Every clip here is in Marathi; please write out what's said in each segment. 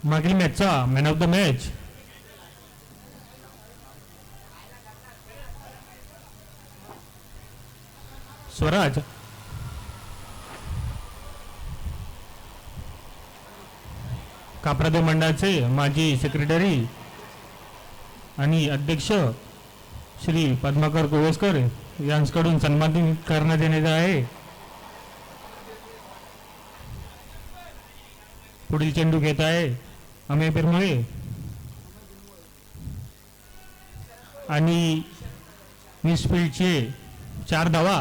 मागील मॅचचा man of the match Swaraj. काप्रदेव मंडळाचे माजी सेक्रेटरी आणि अध्यक्ष श्री पद्माकर कोळेस्कर यांच्याकडून सन्मानित करण्यात येण्यात आहे. पुढील चेंडू घेत आहे अमेय पिरमळे आणि मिसफिल्डचे 4 धावा.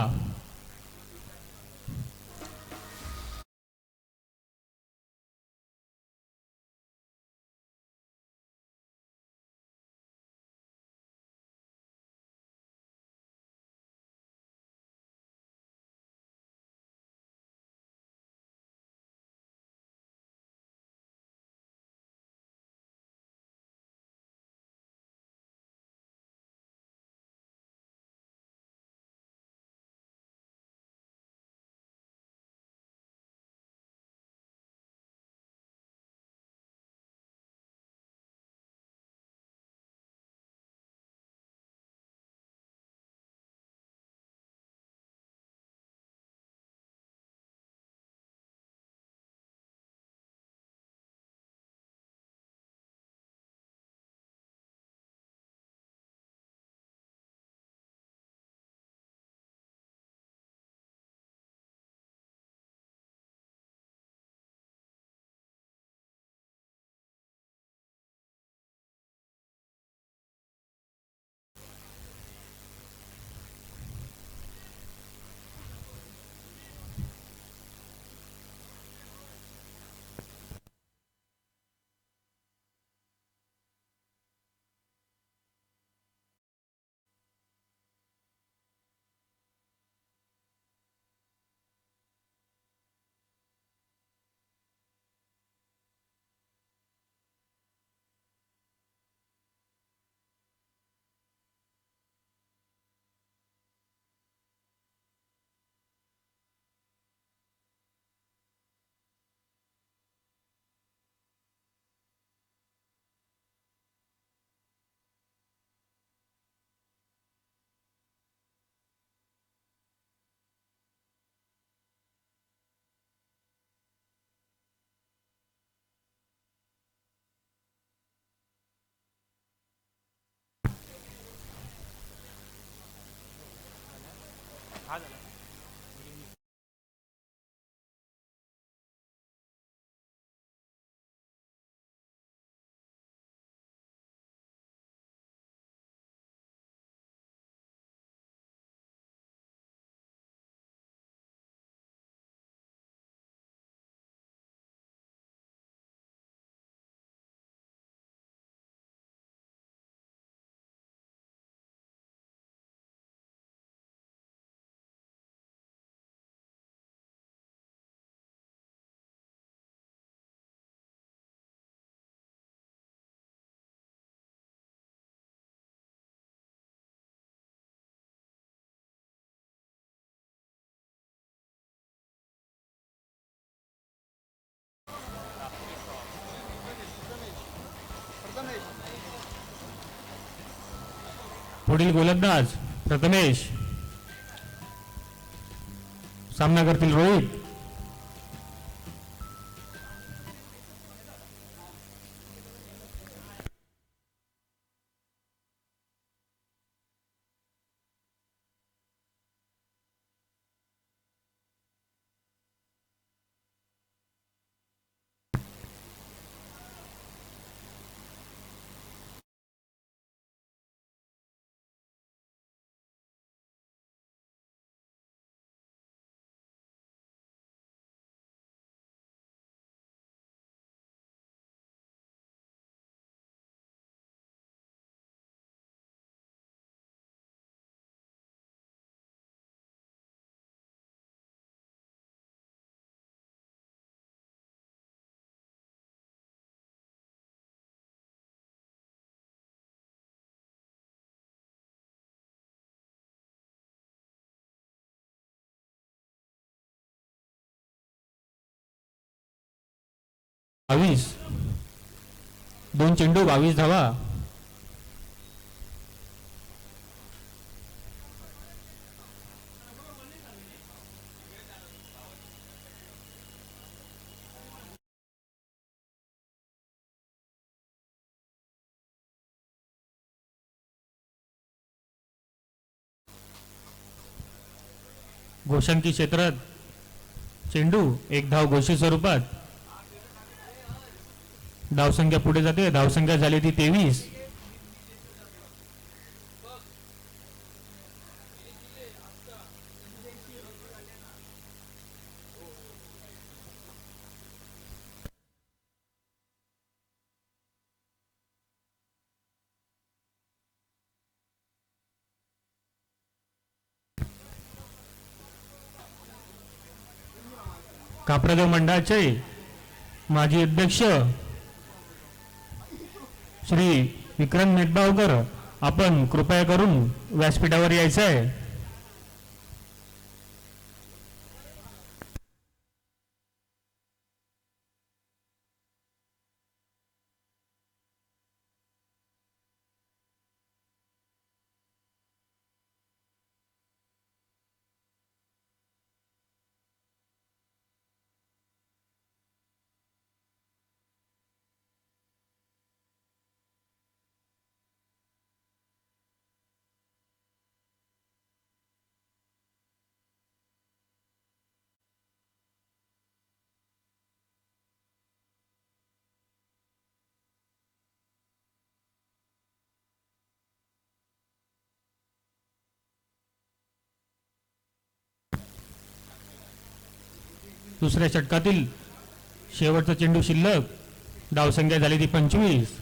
पुढील गोलंदाज प्रथमेश. सामना करतील रोहित. बावीस 2 चेंडू 22 धावा. घोषांकी क्षेत्रात चेंडू 1 धाव घोषित स्वरूपात. धावसंख्या पुढे जाते. धावसंख्या झाली ती 23. काप्रदेव मंडळाचे माजी अध्यक्ष श्री विक्रम मेटबावकर, आपण कृपया करून व्यासपीठावर यायचं आहे. दुसऱ्या षटकातील शेवटचा चेंडू शिल्लक. धावसंख्या झाली ती 25.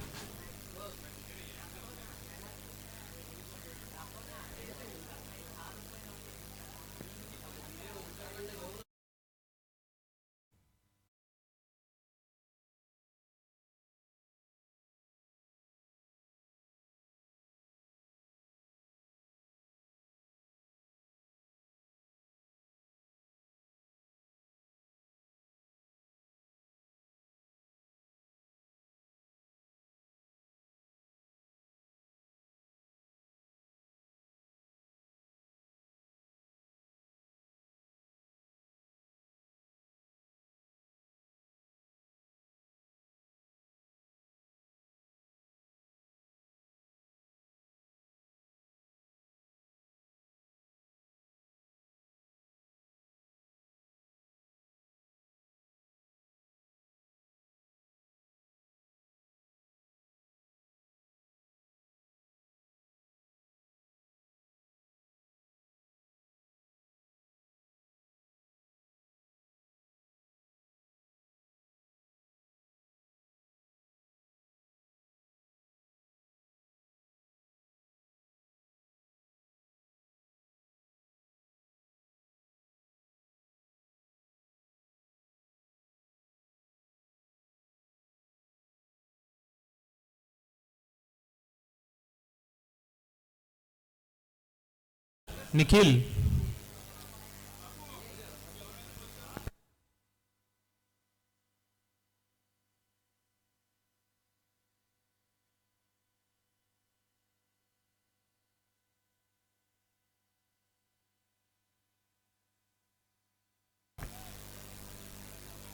निखिल,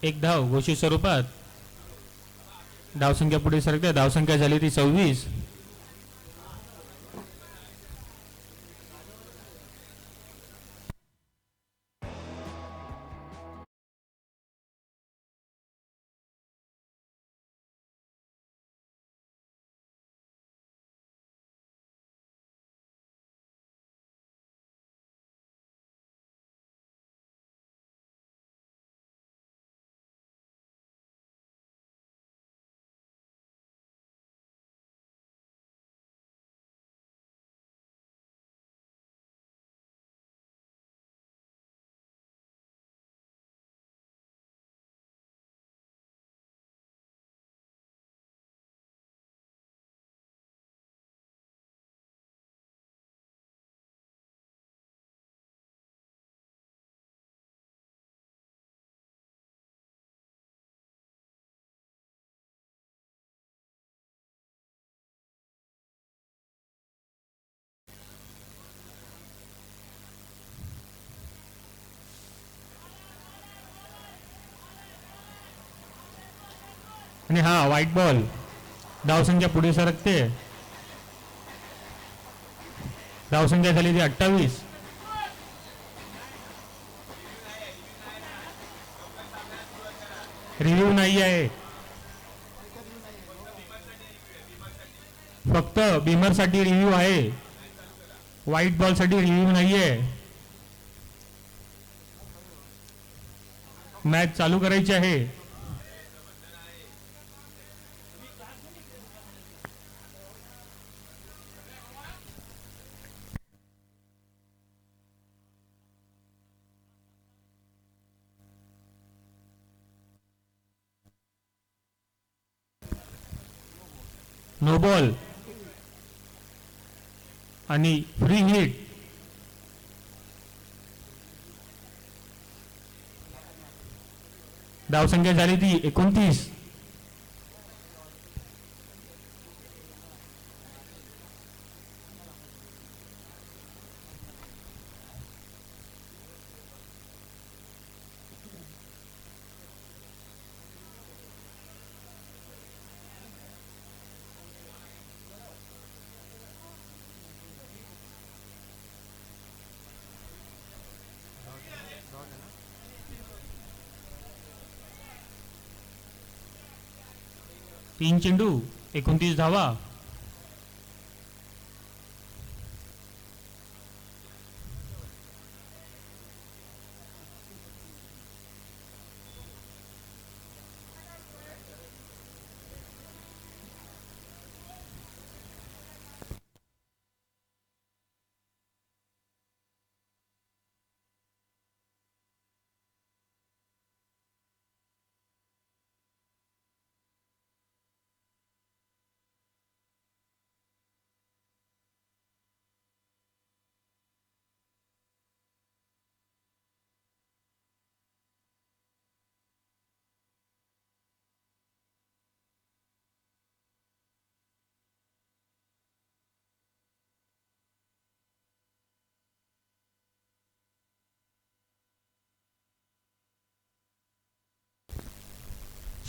एक धाव घोषित स्वरूपात. धावसंख्या पुढे सरकते. धावसंख्या झाली ती 26. आणि हा व्हाईट बॉल. धावसंख्या पुढे सरकते. धावसंख्या झाली ती 28. रिव्ह्यू नाही आहे. फक्त बिमर साठी रिव्ह्यू आहे. व्हाईट बॉल साठी रिव्ह्यू नाहीये. मॅच चालू करायची आहे. नो बॉल आणि फ्री हिट. धावसंख्या झाली ती 29. तीन चेंडू 29 धावा.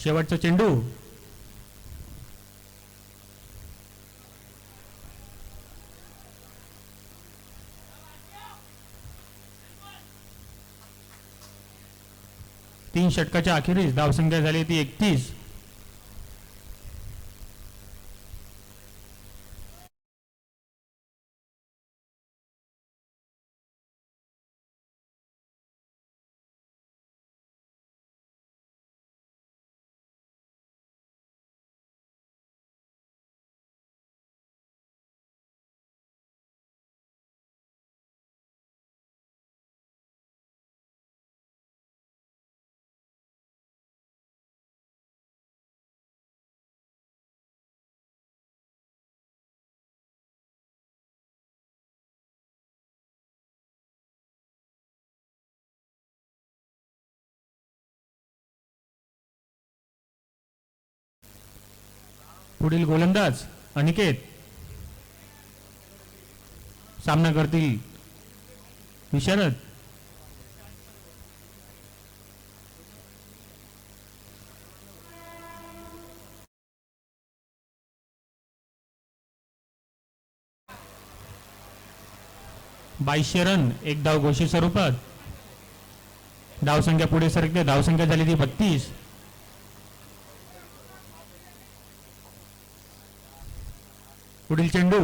शेवटचा चेंडू. तीन षटकाच्या अखेरीस धावसंख्या झाली ती 31. पुढील गोलंदाज अनिकेत. सामना करतील विशारद. बाईसशे रन, एक धाव घोषित स्वरूपात. धावसंख्या पुढे सरकते. धावसंख्या झाली ती 32. पुढील चेंडू.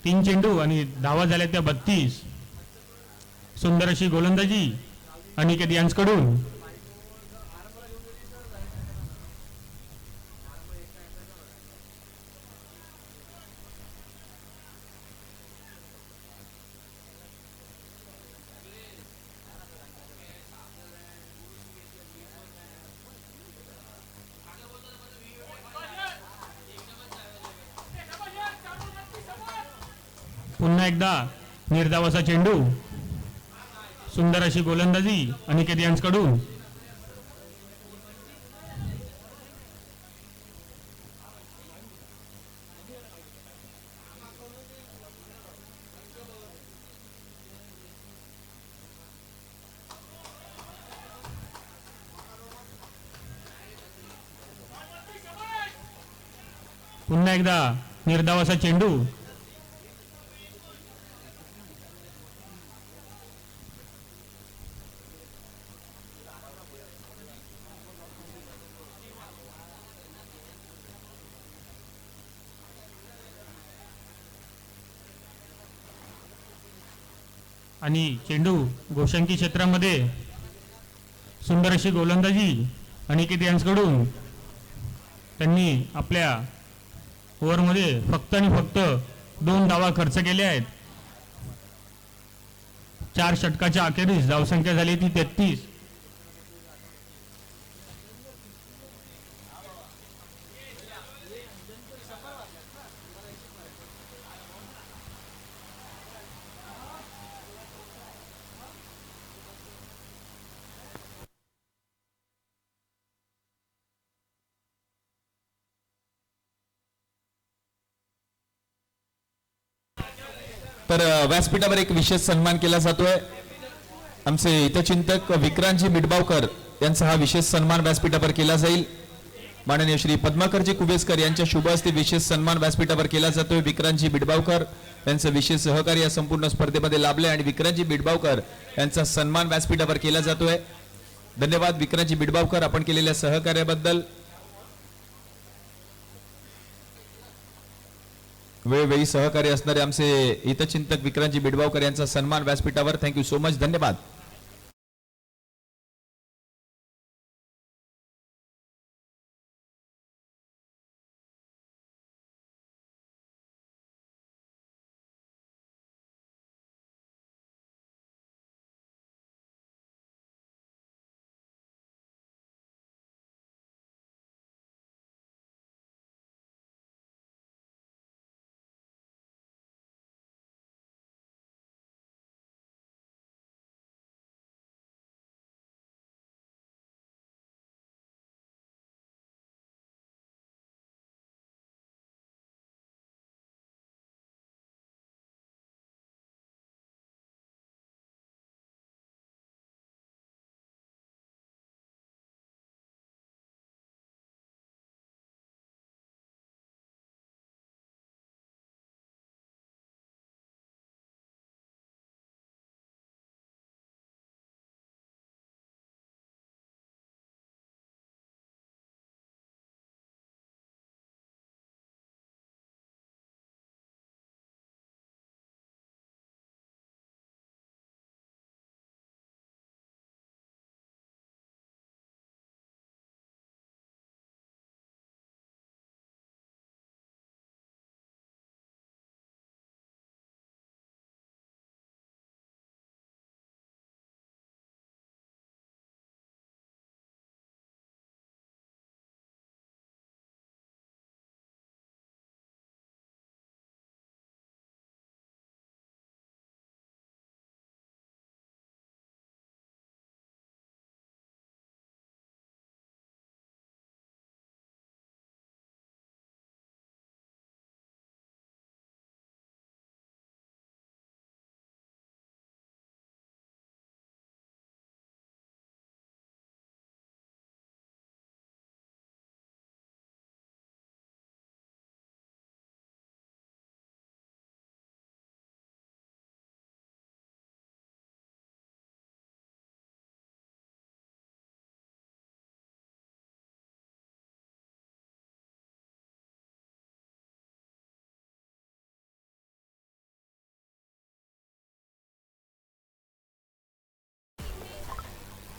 तीन चेंडू आणि धावा झाल्या त्या 32. सुंदर अशी गोलंदाजी अनिकेत यांच्याकडून. पुन्हा एकदा निर्धावाचा चेंडू, सुंदर अशी गोलंदाजी अनिकेत यांच्याकडून. पुन्हा एकदा निर्धावाचा चेंडू, आणि चेंडू गोशंकी क्षेत्रामध्ये सुंदर अशी गोलंदाजी अनिकेत यांच्याकडून. त्यांनी आपल्या ओव्हरमध्ये फक्त आणि फक्त 2 धावा खर्च केले आहेत. 4 षटकाच्या अखेरीस धावसंख्या झाली ती 33. तर व्यासपीठावर एक विशेष सन्मान केला जातोय. आमचे हितचिंतक विक्रांतजी मिडबावकर यांचा हा विशेष सन्मान व्यासपीठावर केला जाईल. माननीय श्री पद्माकरजी कुबेसकर यांच्या शुभ हस्ते विशेष सन्मान व्यासपीठावर केला जातोय. विक्रांतजी मिडबावकर यांचं विशेष सहकार्य या संपूर्ण स्पर्धेमध्ये लाभले आणि विक्रांतजी मिडबावकर यांचा सन्मान व्यासपीठावर केला जातोय. धन्यवाद विक्रांतजी मिडबावकर आपण केलेल्या सहकार्याबद्दल. वेळोवेळी सहकार्य असणारे आमचे हितचिंतक विक्रांतजी मिडबावकर यांचा सन्मान व्यासपीठावर. Thank you so much. धन्यवाद.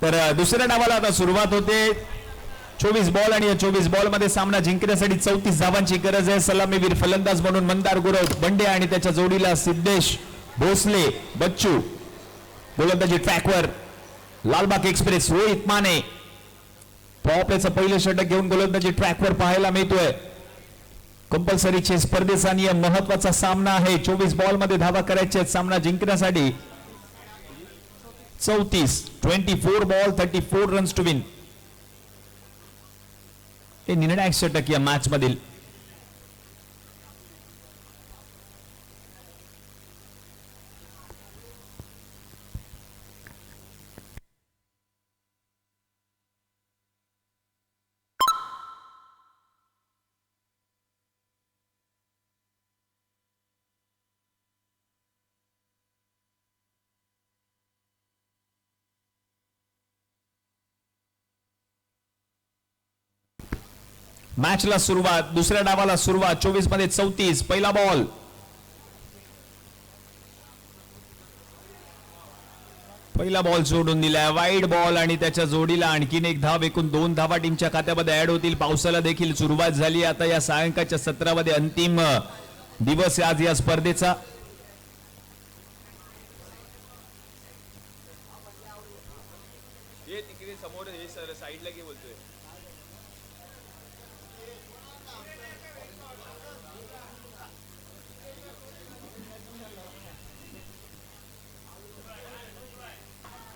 तर दुसऱ्या डावाला आता सुरुवात होते. 24 बॉल आणि या 24 बॉल मध्ये सामना जिंकण्यासाठी 34 धावांची गरज आहे. सलामीवीर फलंदाज म्हणून मंदार गुरव बंडे आणि त्याच्या जोडीला सिद्धेश भोसले बच्चू. गोलंदाजी ट्रॅकवर लालबाग एक्सप्रेस रोहित माने पॉपलेचं पहिलं षटक घेऊन गोलंदाजी ट्रॅकवर पाहायला मिळतोय. कंपल्सरीचे स्पर्धेचा नियम महत्वाचा सामना आहे. 24 बॉल मध्ये धावा करायचे सामना जिंकण्यासाठी. 24 बॉल 34 रन्स टू विन. हे निर्णायक षटक या मॅच मधील. मॅचला सुरुवात. दुसऱ्या डावाला सुरुवात. 24 मध्ये 34. पहिला बॉल. पहिला बॉल सोडून दिलाय. वाईड बॉल आणि त्याच्या जोडीला आणखीन एक धाव. एकूण 2 धावा टीमच्या खात्यामध्ये ऍड होतील. पावसाला देखील सुरुवात झाली. आता या सायंकाळच्या सत्रामध्ये अंतिम दिवस आज या स्पर्धेचा.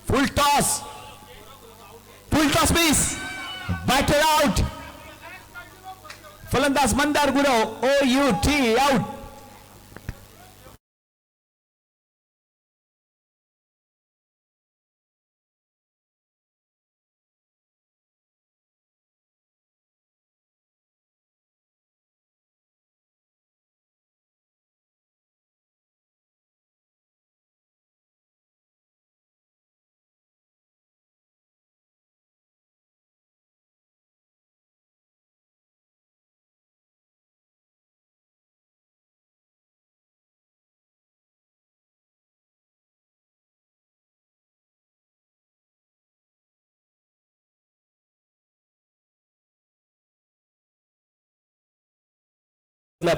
Full toss miss. Batter out. फलंदाज मंदार गुरव OUT आउट.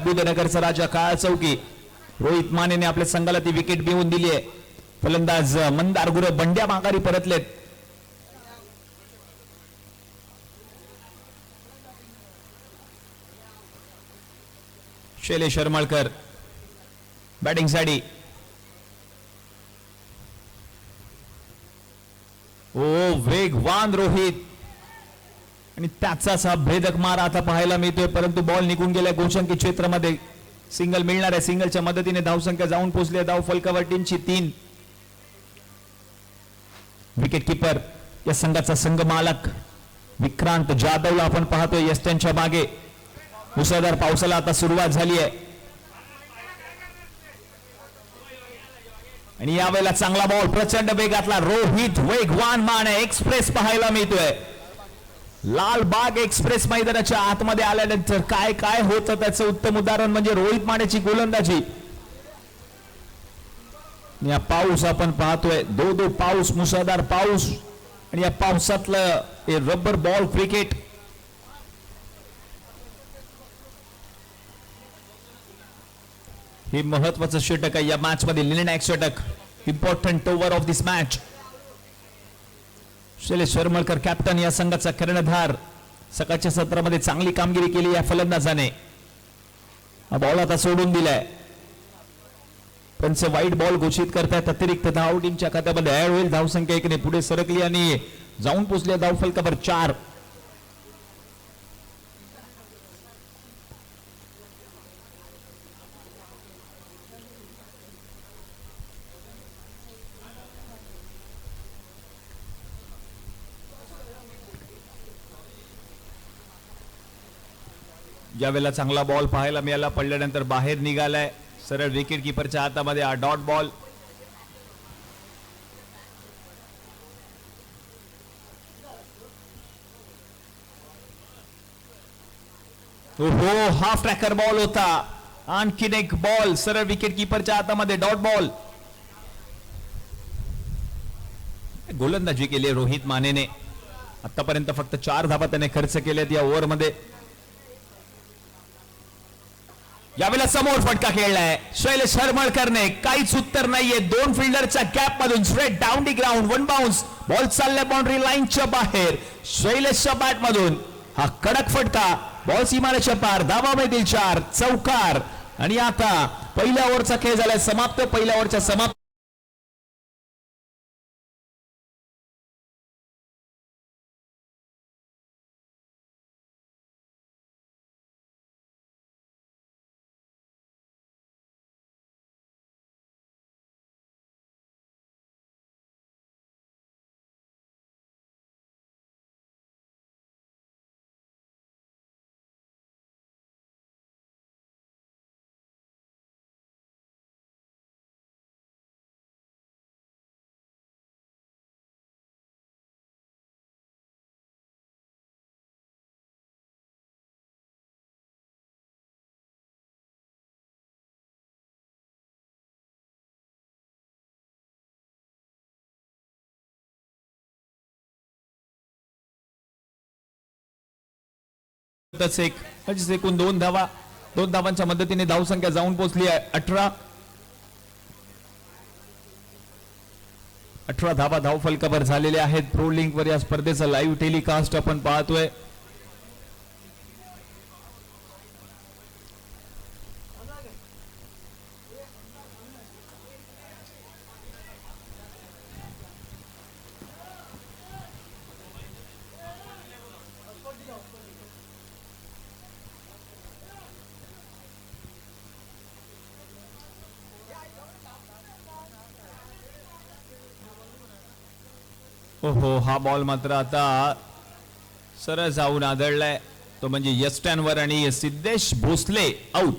बुधनगरचा राजा काळा चौकी. रोहित मानेने आपल्या संघाला ती विकेट मिळवून दिली आहे. फलंदाज मंदार गुरव बंड्या माघारी परतलेत. शैलेश हरमळकर बॅटिंग साठी. वेगवान रोहित आणि त्याचाच हा भेदक मार आता पाहायला मिळतोय. परंतु बॉल निघून गेल्या गोशंकी क्षेत्रामध्ये. सिंगल मिळणार आहे. सिंगलच्या मदतीने धावसंख्या जाऊन पोहोचली. धाव फलकावर टीमची 3. विकेट किपर या संघाचा संघ मालक विक्रांत जाधवला आपण पाहतोय यस्ट्यांच्या मागे. मुसळधार पावसाला आता सुरुवात झाली आहे आणि यावेळेला चांगला बॉल. प्रचंड वेगातला रोहित वेगवान मान आहे. एक्सप्रेस पाहायला मिळतोय. लालबाग एक्सप्रेस मैदानाच्या आतमध्ये आल्यानंतर काय काय होतं त्याचं उत्तम उदाहरण म्हणजे रोहित मानेची गोलंदाजी. या पाऊस आपण पाहतोय. दो पाऊस. मुसळधार पाऊस आणि या पावसातलं हे रबर बॉल क्रिकेट. हे महत्वाचं षटक आहे या मॅच मध्ये. निर्णायक षटक. Important over of this match. Shailesh Haramalkar captain या संघाचा कर्णधार. सकाळच्या सत्रामध्ये चांगली कामगिरी केली या फलंदाजाने. हा बॉल आता सोडून दिलाय. पंच वाईट बॉल घोषित करतायत. अतिरिक्त धाव टीमच्या खात्यामध्ये ऍड होईल. धावसंख्या 1 ने पुढे सरकली आणि जाऊन पोहोचली धाव फलकावर 4. ज्यावेळेला चांगला बॉल पाहायला मिळाला पडल्यानंतर बाहेर निघालाय. सरळ विकेट किपरच्या हातामध्ये हा dot ball. Half tracker ball होता. आणखीन एक बॉल सरळ विकेट किपरच्या हातामध्ये. Dot ball. गोलंदाजी केली रोहित मानेने. आतापर्यंत फक्त 4 धावा त्याने खर्च केल्यात या ओव्हर मध्ये. यावेळेला समोर फटका खेळलाय शैलेश हरमळकरने. काहीच उत्तर नाहीये. 2 फिल्डरच्या गॅप मधून straight down the ground. 1 bounce. Ball चाललाय बाउंड्री लाईनच्या बाहेर. शैलेशच्या बॅट मधून हा कडक फटका बॉल सीमारेषा पार, धावा मैदानी 4, चौकार. आणि आता पहिल्या ओव्हरचा खेळ झालाय समाप्त. पहिल्या ओव्हरच्या समाप्त एकूण 2 धावा. 2 धावांच्या मदतीने धावसंख्या जाऊन पोहोचली आहे 18. 18 धावा धावफलकावर झालेले आहेत. प्रो लिंक वर या स्पर्धेचा लाईव्ह टेलिकास्ट आपण पाहतोय. हो, हा बॉल मात्र आता सरळ जाऊन आदळलाय. तो म्हणजे यस्टॅनवर आणि सिद्धेश भोसले आउट.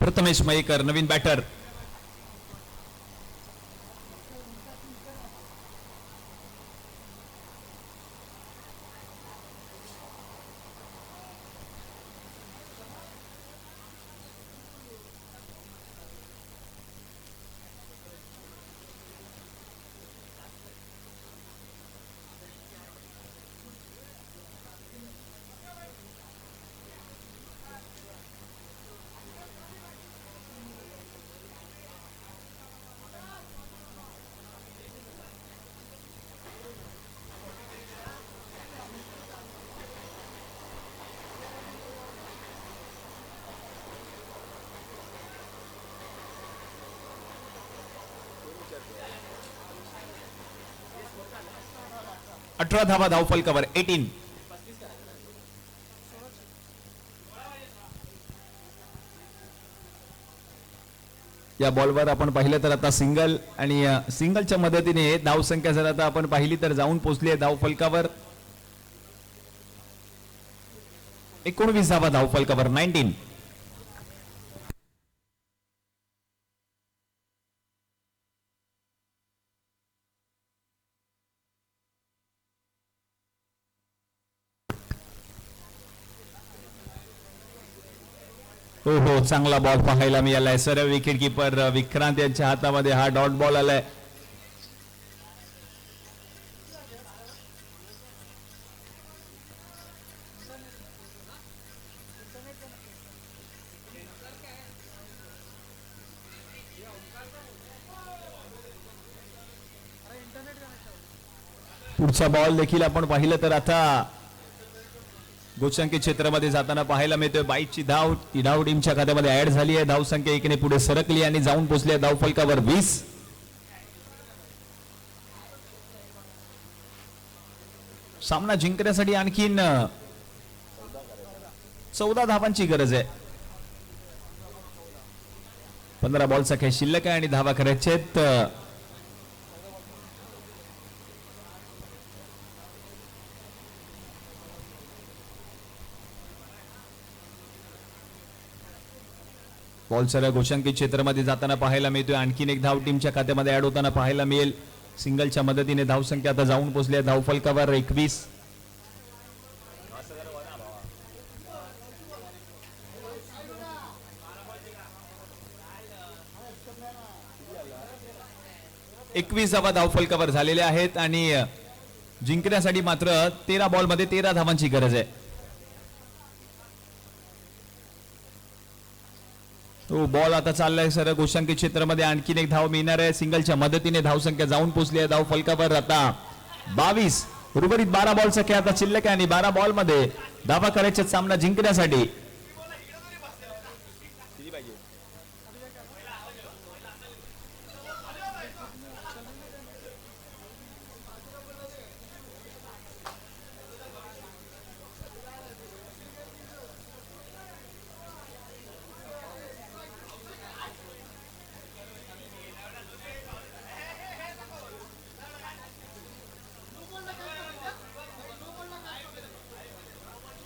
प्रथमेश मयेकर नवीन बॅटर. अठरा धावा धावफलकावर 18. या बॉलवर आपण पाहिलं तर आता सिंगल आणि सिंगलच्या मदतीने धावसंख्या जर आता आपण पाहिली तर जाऊन पोहोचली आहे धावफलकावर 19 धावा धावफलकावर 19. हो, चांगला बॉल पाहायला मिळालाय. सरळ विकेट कीपर विक्रांत यांच्या हातामध्ये हा डॉट बॉल आलाय. पुढचा बॉल देखील आपण पाहिलं तर आता गोचंकी क्षेत्रामध्ये जाताना पाहायला मिळतोय. 22ची धाव, ती धाव टीमच्या खात्यामध्ये ऍड झाली आहे. धावसंख्या एकीने पुढे सरकली आणि जाऊन पोहोचली आहे धावफलकावर 20. सामना जिंकण्यासाठी आणखीन 14 धावांची गरज आहे. 15 बॉलचा खेळ शिल्लक आहे आणि धावा करायचे आहेत. बॉल सरळ गोशांकित क्षेत्रामध्ये जाताना पाहायला मिळतोय. आणखीन एक धाव टीमच्या खात्यामध्ये ऍड होताना पाहायला मिळेल. सिंगलच्या मदतीने धावसंख्या आता जाऊन पोहोचली आहे धावफलकावर 21. धावा धावफलकावर झालेल्या आहेत आणि जिंकण्यासाठी मात्र 13 बॉल मध्ये 13 धावांची गरज आहे. तो बॉल आता चाललाय सर गोशांकित क्षेत्रामध्ये. आणखीन एक धाव मिळणार आहे. सिंगलच्या मदतीने धावसंख्या जाऊन पोहोचली आहे धावफलकावर आता 22. उर्वरित 12 बॉलचा खेळ आता शिल्लक आहे आणि 12 बॉल मध्ये धावा करायचे सामना जिंकण्यासाठी.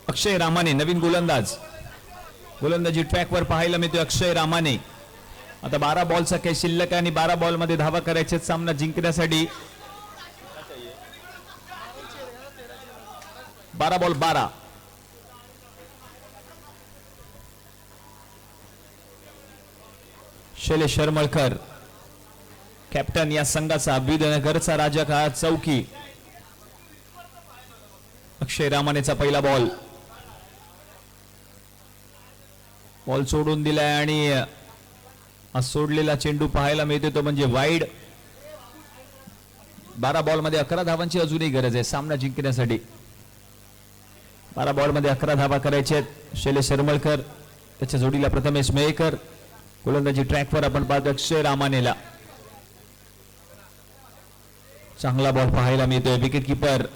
अक्षय रामाने नवीन गोलंदाजी ट्रॅकवर पाहायला मिळतोय. अक्षय रामाने आता 12 बॉलचा खेळ शिल्लक आहे आणि 12 बॉल मध्ये धावा करायचे सामना जिंकण्यासाठी. 12 बॉल 12. शैलेश शर्मळकर कॅप्टन या संघाचा. विदनगरचा राजा का चौकी. अक्षय रामानेचा पहिला बॉल सोडून दिलाय आणि सोडलेला चेंडू पाहायला मिळतो तो म्हणजे वाईड. 12 बॉल मध्ये 11 धावांची अजूनही गरज आहे सामना जिंकण्यासाठी. 12 बॉल मध्ये 11 धावा करायचे आहेत. शैलेश शर्मळकर त्याच्या जोडीला प्रथमेश मेहकर. गोलंदाजी ट्रॅकवर आपण पाहतो अक्षय रामानेला. चांगला बॉल पाहायला मिळतोय. विकेट किपर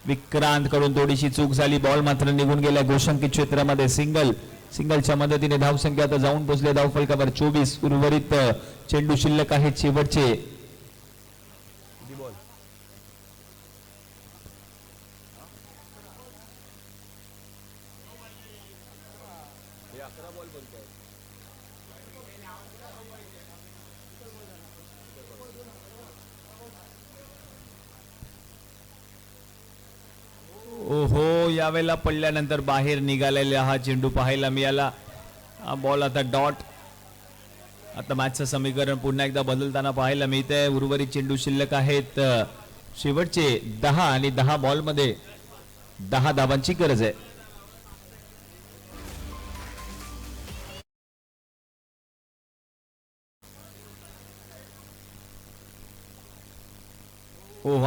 विक्रांत कडून थोडीशी चूक झाली. बॉल मात्र निघून गेला गोशांकित क्षेत्रामध्ये. सिंगलच्या मदतीने धावसंख्या आता जाऊन पोहोचले धावफलकावर 24. उर्वरित चेंडू शिल्लक आहेत शेवटचे. ओहो, यावेळेला पडल्यानंतर बाहेर निघालेला हा चेंडू पाहायला मिळाला. हा बॉल आता डॉट. आता मॅचचं समीकरण पुन्हा एकदा बदलताना पाहायला मिळतंय. उर्वरित चेंडू शिल्लक आहेत शेवटचे 10 आणि 10 बॉल मध्ये 10 धावांची गरज आहे.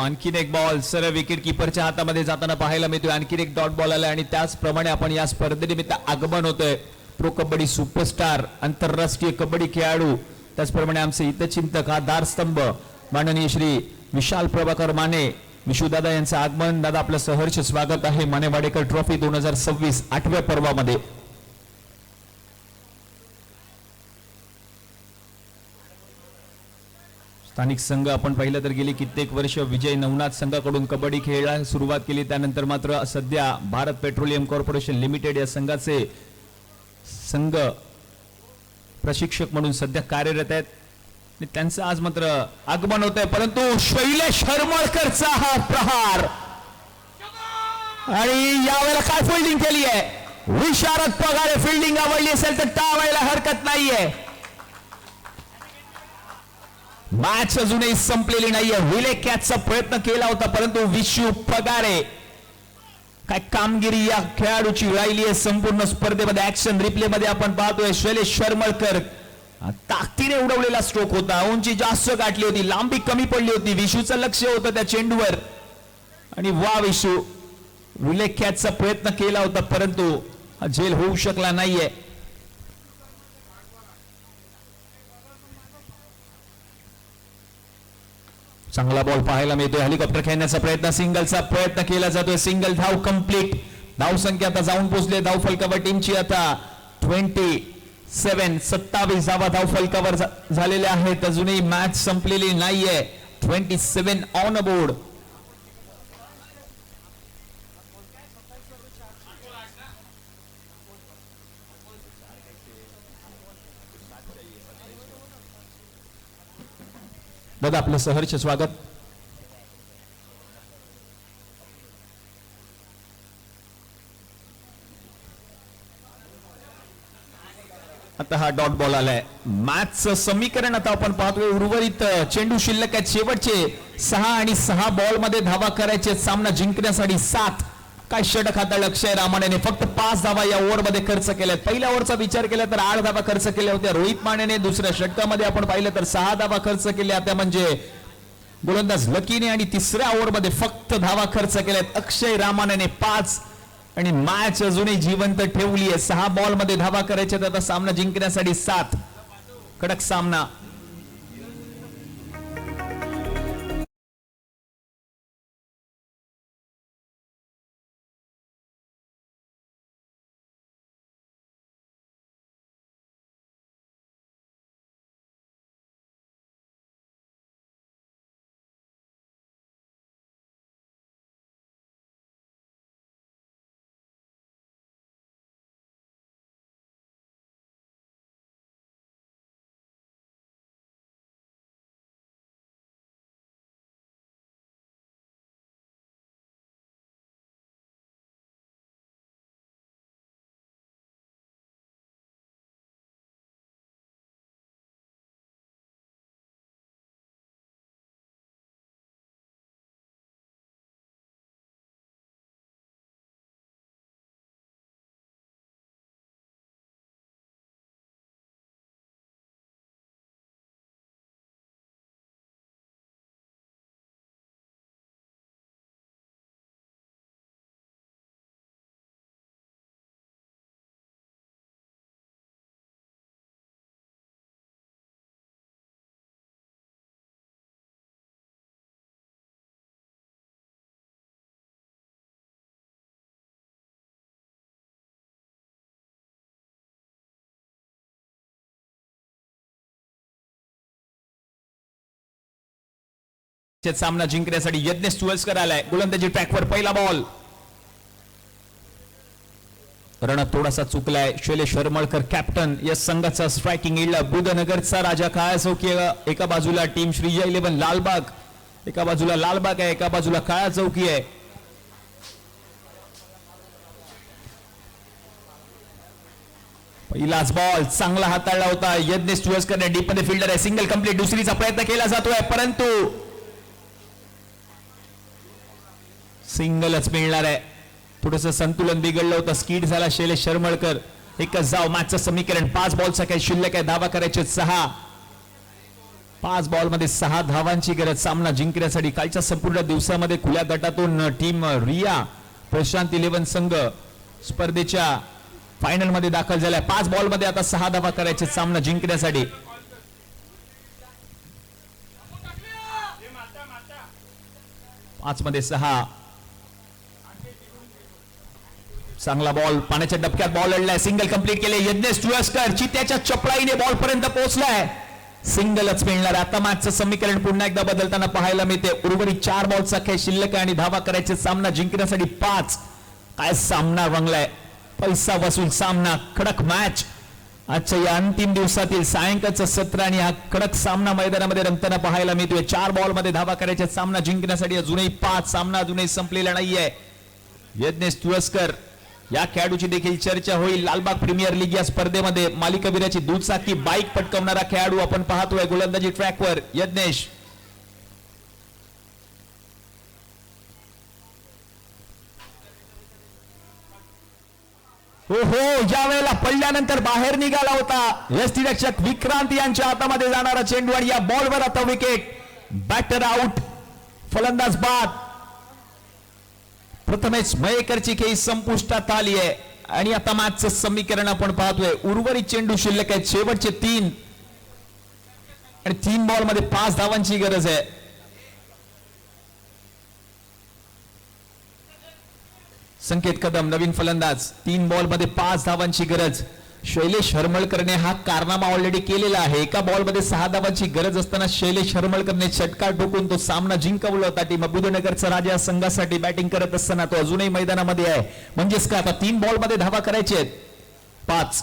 आणखीन एक बॉल सरळ विकेट किपरच्या हातामध्ये जाताना पाहायला मिळतोय. आणखीन एक डॉट बॉल आला आणि त्याचप्रमाणे आपण या स्पर्धेनिमित्त आगमन होतोय प्रो कबड्डी सुपरस्टार आंतरराष्ट्रीय कबड्डी खेळाडू त्याचप्रमाणे आमचे हितचिंतक आधारस्तंभ माननीय श्री विशाल प्रभाकर माने विशुदादा यांचं आगमन. दादा आपलं सहर्ष स्वागत आहे माने वाडेकर ट्रॉफी 2026 8व्या पर्वामध्ये. स्थानिक संघ आपण पाहिलं तर गेली कित्येक वर्ष विजय नवनाथ संघाकडून कबड्डी खेळायला सुरुवात केली. त्यानंतर मात्र सध्या भारत पेट्रोलियम कॉर्पोरेशन लिमिटेड या संघाचे संघ प्रशिक्षक म्हणून सध्या कार्यरत आहेत. त्यांचं आज मात्र आगमन होत आहे. परंतु शैलेश शर्मळकरचा हा प्रहार आणि यावेळेला काय फिल्डिंग केली आहे. विशारद पगारे फिल्डिंग आवडली असेल तर टाळायला हरकत नाहीये. मॅच अजूनही संपलेली नाहीये. विले कॅचचा प्रयत्न केला होता परंतु विशू पगारे काय कामगिरी या खेळाडूची राहिली आहे संपूर्ण स्पर्धेमध्ये. ऍक्शन रिप्ले मध्ये आपण पाहतोय शैलेश शर्मळकर ताकदीने उडवलेला स्ट्रोक होता. उंची जास्त गाठली होती, लांबी कमी पडली होती. विशूचं लक्ष होतं त्या चेंडूवर आणि वा विशू विले कॅचचा प्रयत्न केला होता परंतु हा झेल होऊ शकला नाहीये. चांगला बॉल पाहायला मिळतोय. हेलिकॉप्टर खेळण्याचा प्रयत्न, सिंगलचा प्रयत्न केला जातोय. सिंगल धाव कंप्लीट. धावसंख्या आता जाऊन पोहोचले धाव फलकावर टीमची आता 27 धावा धाव फलकावर झालेल्या आहेत. अजूनही मॅच संपलेली नाहीये. 27 ऑन बोर्ड. दादा आपलं सहर्ष स्वागत. आता हा डॉट बॉल आलाय. मॅचचं समीकरण आता आपण पाहतोय. उर्वरित चेंडू शिल्लक आहेत शेवटचे 6 आणि 6 बॉल मध्ये धावा करायचे. सामना जिंकण्यासाठी 7. काय षटक हाताळलं अक्षय रामानेने. फक्त 5 धावा या ओव्हरमध्ये खर्च केल्यात. पहिल्या ओव्हरचा विचार केला तर 8 धावा खर्च केल्या होत्या रोहित मानेने. दुसऱ्या षटकामध्ये आपण पाहिलं तर 6 धावा खर्च केल्या त्या म्हणजे गोलंदाज लकीने. आणि तिसऱ्या ओव्हरमध्ये फक्त धावा खर्च केल्यात अक्षय रामानेने 5. आणि मॅच अजूनही जिवंत ठेवली आहे. 6 बॉल मध्ये धावा करायच्या. आता सामना जिंकण्यासाठी 7. कडक सामना. सामना जिंकण्यासाठी यज्ञेश तुळसकर आलाय. गोलंदाजी ट्रॅकवर पहिला बॉल. रणप थोडासा चुकलाय. शैलेश हरमळकर कॅप्टन या संघाचा स्ट्रायकिंग एंडला बुधनगरचा राजा काळा चौकी. एका बाजूला टीम श्रीजय 11 लालबाग. एका बाजूला लालबाग आहे. एका बाजूला काळा चौकी आहे. पहिलाच बॉल चांगला हाताळला होता यज्ञेश तुळसकर. डीप मध्ये फिल्डर आहे. Single complete. दुसरीचा प्रयत्न केला जातोय परंतु सिंगलच मिळणार आहे. थोडंसं संतुलन बिघडलं होतं. स्कीड झाला शैलेश शर्मळकर. एकच जाव. मॅचचं समीकरण 5 बॉलचा काही शिल्लक आहे. धावा करायचे 6. 5 बॉल मध्ये 6 धावांची गरज सामना जिंकण्यासाठी. कालच्या संपूर्ण दिवसामध्ये खुल्या गटातून टीम रिया प्रशांत 11 संघ स्पर्धेच्या फायनल मध्ये दाखल झालाय. 5 बॉल मध्ये आता 6 धावा करायचे सामना जिंकण्यासाठी. 5 मध्ये 6. चांगला बॉल. पाण्याच्या डबक्यात बॉल लढलाय. सिंगल कंप्लीट केले यज्ञेश तुळसकर. चित्याच्या चपळाईने बॉल पर्यंत पोहोचलाय. सिंगलच मिळणार. आता मॅचचं समीकरण पुन्हा एकदा बदलताना पाहायला मिळते. उर्वरित 4 बॉलचा खेळ शिल्लक आहे आणि धावा करायचे सामना जिंकण्यासाठी 5. काय सामना रंगलाय. पैसा वसूल सामना. कडक मॅच. आजच्या या अंतिम दिवसातील सायंकाळचं सत्र आणि हा कडक सामना मैदानामध्ये रंगताना पाहायला मिळतोय. 4 बॉल मध्ये धावा करायचे सामना जिंकण्यासाठी अजूनही 5. सामना अजूनही संपलेला नाहीये. यज्ञेश तुळसकर या खेळाडूची देखील चर्चा होईल. लालबाग प्रीमियर लीग या स्पर्धेमध्ये मालिकावीराची दुचाकी बाईक पटकावणारा खेळाडू आपण पाहतोय गोलंदाजी ट्रॅकवर यज्ञेश. हो हो या वेळेला पडल्यानंतर बाहेर निघाला होता यष्टिरक्षक विक्रांत यांच्या हातामध्ये जाणारा चेंडू आणि या बॉलवर आता विकेट. Batter out. फलंदाज बाद. प्रथमेश मयेकरची खेळी संपुष्टात आली आहे आणि आता मॅचचं समीकरण आपण पाहतोय. उर्वरित चेंडू शिल्लक आहेत शेवटचे 3 आणि 3 बॉल मध्ये 5 धावांची गरज आहे. संकेत कदम नवीन फलंदाज. 3 बॉल मध्ये 5 धावांची गरज. शैलेश हरमळकरने हा कारनामा ऑलरेडी केलेला आहे. एका बॉल मध्ये 6 धावांची गरज असताना शैलेश हरमळकरने षटकार ठोकून तो सामना जिंकवला होता. टीम अबुदनगरचा राजा संघासाठी बॅटिंग करत असताना तो अजूनही मैदानामध्ये आहे. म्हणजेच का आता 3 बॉल मध्ये धावा करायचे आहेत. 5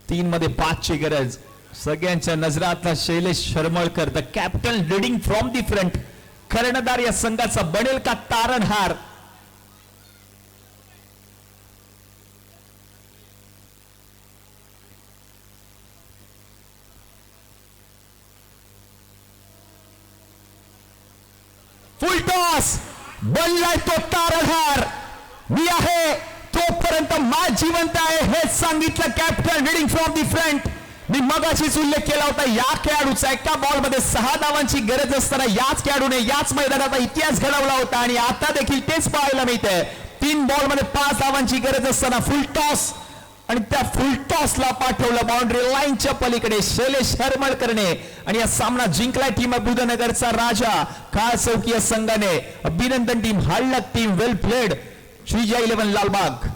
3 मध्ये 5 ची गरज. सगळ्यांच्या नजरातला Shailesh Haramalkar the captain leading from the front. कर्णधार या संघाचा बनेल का तारणहार. फुल टॉस बनलाय तो तारणहार. मी आहे तोपर्यंत मॅच जिवंत आहे हे सांगितलं captain leading from the front. मी मगाशीच उल्लेख केला होता या खेळाडूचा. एका बॉल मध्ये 6 धावांची गरज असताना याच खेळाडूने याच मैदानाचा इतिहास घडवला होता आणि आता देखील तेच पाहायला मिळतंय. 3 बॉल मध्ये 5 धावांची गरज असताना फुल टॉस आणि त्या फुल टॉसला पाठवलं बाउंड्री लाईनच्या पलीकडे शैलेश हरमळकरने आणि या सामना जिंकलाय टीम अबुदनगरचा राजा काळ चौकीय संघाने. अभिनंदन टीम, हळद टीम, वेल प्लेड. श्रीजय 11 लालबाग.